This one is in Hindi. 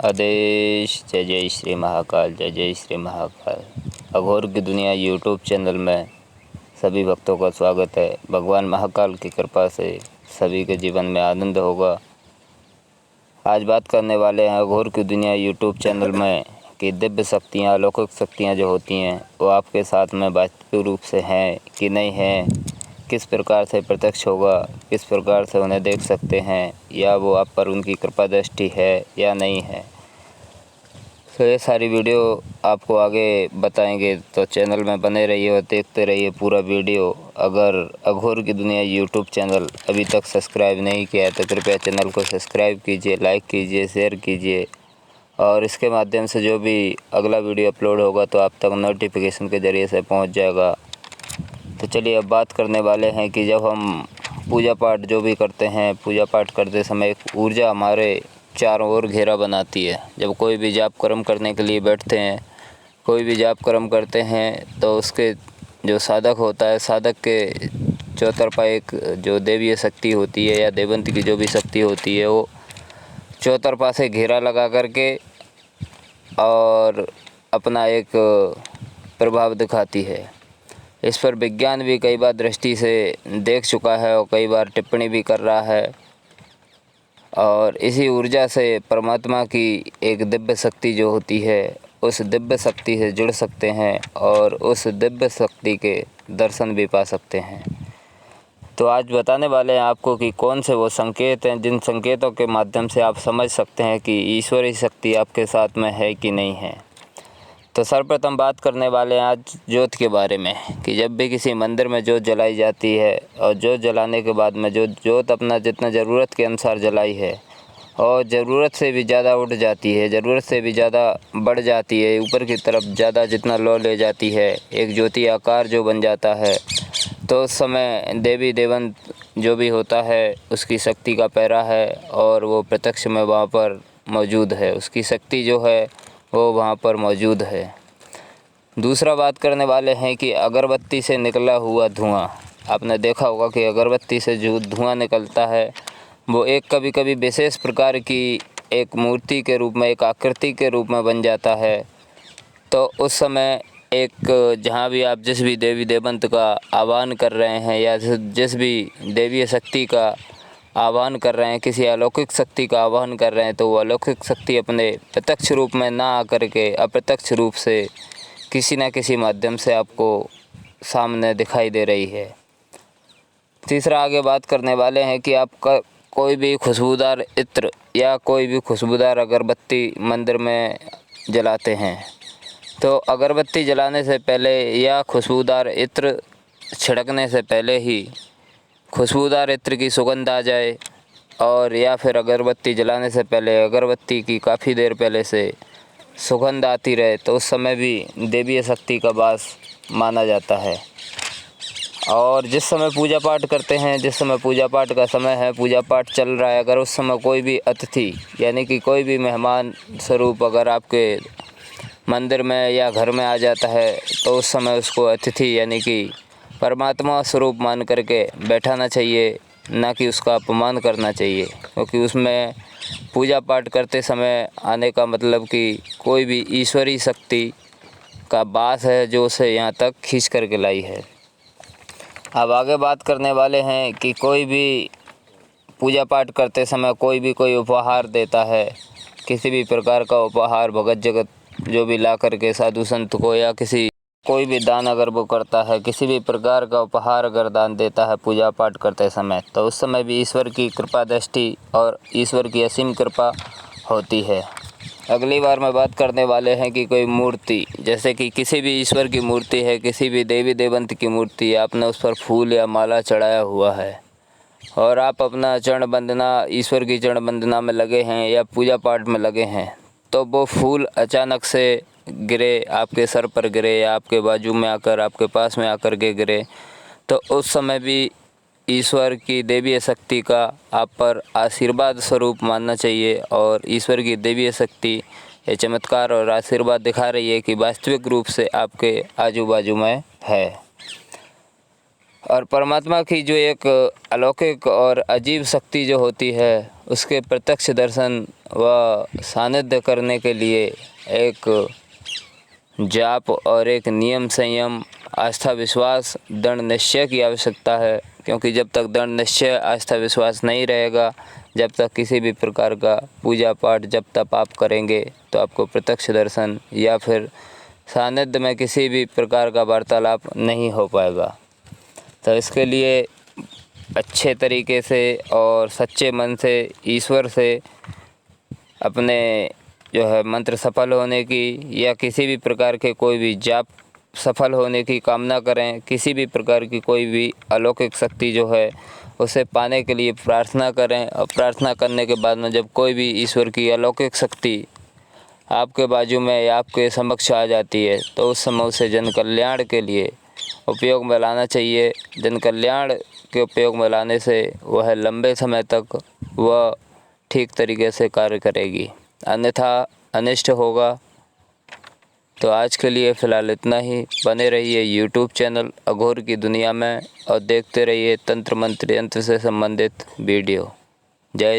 आदेश। जय जय श्री महाकाल, जय जय श्री महाकाल। अघोर की दुनिया यूट्यूब चैनल में सभी भक्तों का स्वागत है। भगवान महाकाल की कृपा से सभी के जीवन में आनंद होगा। आज बात करने वाले हैं अघोर की दुनिया यूट्यूब चैनल में कि दिव्य शक्तियाँ, अलौकिक शक्तियाँ जो होती हैं वो आपके साथ में वास्तविक रूप से हैं कि नहीं हैं, किस प्रकार से प्रत्यक्ष होगा, किस प्रकार से उन्हें देख सकते हैं, या वो आप पर उनकी कृपा दृष्टि है या नहीं है। तो ये सारी वीडियो आपको आगे बताएंगे, तो चैनल में बने रहिए और देखते रहिए पूरा वीडियो। अगर अघोर की दुनिया यूट्यूब चैनल अभी तक सब्सक्राइब नहीं किया है तो कृपया चैनल को सब्सक्राइब कीजिए, लाइक कीजिए, शेयर कीजिए, और इसके माध्यम से जो भी अगला वीडियो अपलोड होगा तो आप तक नोटिफिकेशन के ज़रिए से पहुंच जाएगा। तो चलिए अब बात करने वाले हैं कि जब हम पूजा पाठ जो भी करते हैं, पूजा पाठ करते समय एक ऊर्जा हमारे चारों ओर घेरा बनाती है। जब कोई भी जाप कर्म करने के लिए बैठते हैं, कोई भी जाप कर्म करते हैं, तो उसके जो साधक होता है, साधक के चौतरफा एक जो देवीय शक्ति होती है या देवंत की जो भी शक्ति होती है, वो चौतरफा से घेरा लगा करके और अपना एक प्रभाव दिखाती है। इस पर विज्ञान भी कई बार दृष्टि से देख चुका है और कई बार टिप्पणी भी कर रहा है। और इसी ऊर्जा से परमात्मा की एक दिव्य शक्ति जो होती है, उस दिव्य शक्ति से जुड़ सकते हैं और उस दिव्य शक्ति के दर्शन भी पा सकते हैं। तो आज बताने वाले हैं आपको कि कौन से वो संकेत हैं जिन संकेतों के माध्यम से आप समझ सकते हैं कि ईश्वरीय शक्ति आपके साथ में है कि नहीं है। तो सर्वप्रथम बात करने वाले हैं आज ज्योत के बारे में कि जब भी किसी मंदिर में ज्योत जलाई जाती है और ज्योत जलाने के बाद में जो ज्योत अपना जितना ज़रूरत के अनुसार जलाई है और ज़रूरत से भी ज़्यादा उठ जाती है, ज़रूरत से भी ज़्यादा बढ़ जाती है, ऊपर की तरफ ज़्यादा जितना लौ ले जाती है, एक ज्योति आकार जो बन जाता है, तो उस समय देवी देवंत जो भी होता है उसकी शक्ति का पैरा है और वो प्रत्यक्ष में वहाँ पर मौजूद है, उसकी शक्ति जो है वो वहाँ पर मौजूद है। दूसरा बात करने वाले हैं कि अगरबत्ती से निकला हुआ धुआं। आपने देखा होगा कि अगरबत्ती से जो धुआं निकलता है वो एक कभी कभी विशेष प्रकार की एक मूर्ति के रूप में, एक आकृति के रूप में बन जाता है। तो उस समय एक जहाँ भी आप जिस भी देवी देवंत का आह्वान कर रहे हैं या जिस भी देवीय शक्ति का आह्वान कर रहे हैं, किसी अलौकिक शक्ति का आह्वान कर रहे हैं, तो वो अलौकिक शक्ति अपने प्रत्यक्ष रूप में ना आकर के अप्रत्यक्ष रूप से किसी न किसी माध्यम से आपको सामने दिखाई दे रही है। तीसरा आगे बात करने वाले हैं कि आपका कोई भी खुशबूदार इत्र या कोई भी खुशबूदार अगरबत्ती मंदिर में जलाते हैं, तो अगरबत्ती जलाने से पहले या खुशबूदार इत्र छिड़कने से पहले ही खुशबूदार इत्र की सुगंध आ जाए, और या फिर अगरबत्ती जलाने से पहले अगरबत्ती की काफ़ी देर पहले से सुगंध आती रहे, तो उस समय भी देवीय शक्ति का वास माना जाता है। और जिस समय पूजा पाठ करते हैं, जिस समय पूजा पाठ का समय है, पूजा पाठ चल रहा है, अगर उस समय कोई भी अतिथि यानी कि कोई भी मेहमान स्वरूप अगर आपके मंदिर में या घर में आ जाता है, तो उस समय उसको अतिथि यानी कि परमात्मा स्वरूप मान करके बैठाना चाहिए, ना कि उसका अपमान करना चाहिए। क्योंकि उसमें पूजा पाठ करते समय आने का मतलब कि कोई भी ईश्वरीय शक्ति का वास है जो उसे यहाँ तक खींच करके लाई है। अब आगे बात करने वाले हैं कि कोई भी पूजा पाठ करते समय कोई भी कोई उपहार देता है, किसी भी प्रकार का उपहार भगत जगत जो भी ला करके साधु संत को या किसी कोई भी दान अगर वो करता है, किसी भी प्रकार का उपहार अगर दान देता है पूजा पाठ करते समय, तो उस समय भी ईश्वर की कृपा दृष्टि और ईश्वर की असीम कृपा होती है। अगली बार में बात करने वाले हैं कि कोई मूर्ति, जैसे कि किसी भी ईश्वर की मूर्ति है, किसी भी देवी देवंत की मूर्ति है, आपने उस पर फूल या माला चढ़ाया हुआ है और आप अपना चरण वंदना, ईश्वर की चरण वंदना में लगे हैं या पूजा पाठ में लगे हैं, तो वो फूल अचानक से गिरे, आपके सर पर गिरे या आपके बाजू में आकर, आपके पास में आकर के गिरे, तो उस समय भी ईश्वर की देवीय शक्ति का आप पर आशीर्वाद स्वरूप मानना चाहिए। और ईश्वर की देवीय शक्ति ये चमत्कार और आशीर्वाद दिखा रही है कि वास्तविक रूप से आपके आजू बाजू में है। और परमात्मा की जो एक अलौकिक और अजीब शक्ति जो होती है, उसके प्रत्यक्ष दर्शन व सानिध्य करने के लिए एक जाप और एक नियम संयम, आस्था विश्वास, दृढ़ निश्चय की आवश्यकता है। क्योंकि जब तक दृढ़ निश्चय, आस्था विश्वास नहीं रहेगा, जब तक किसी भी प्रकार का पूजा पाठ जब तक आप करेंगे तो आपको प्रत्यक्ष दर्शन या फिर सानिध्य में किसी भी प्रकार का वार्तालाप नहीं हो पाएगा। तो इसके लिए अच्छे तरीके से और सच्चे मन से ईश्वर से अपने जो है मंत्र सफल होने की या किसी भी प्रकार के कोई भी जाप सफल होने की कामना करें। किसी भी प्रकार की कोई भी अलौकिक शक्ति जो है उसे पाने के लिए प्रार्थना करें। और प्रार्थना करने के बाद में जब कोई भी ईश्वर की अलौकिक शक्ति आपके बाजू में या आपके समक्ष आ जाती है तो उस समय उसे जन कल्याण के लिए उपयोग में लाना चाहिए। जन कल्याण के उपयोग में लाने से वह लंबे समय तक वह ठीक तरीके से कार्य करेगी, अन्यथा अनिष्ट होगा। तो आज के लिए फ़िलहाल इतना ही। बने रहिए यूट्यूब चैनल अघोर की दुनिया में और देखते रहिए तंत्र मंत्र यंत्र से संबंधित वीडियो। जय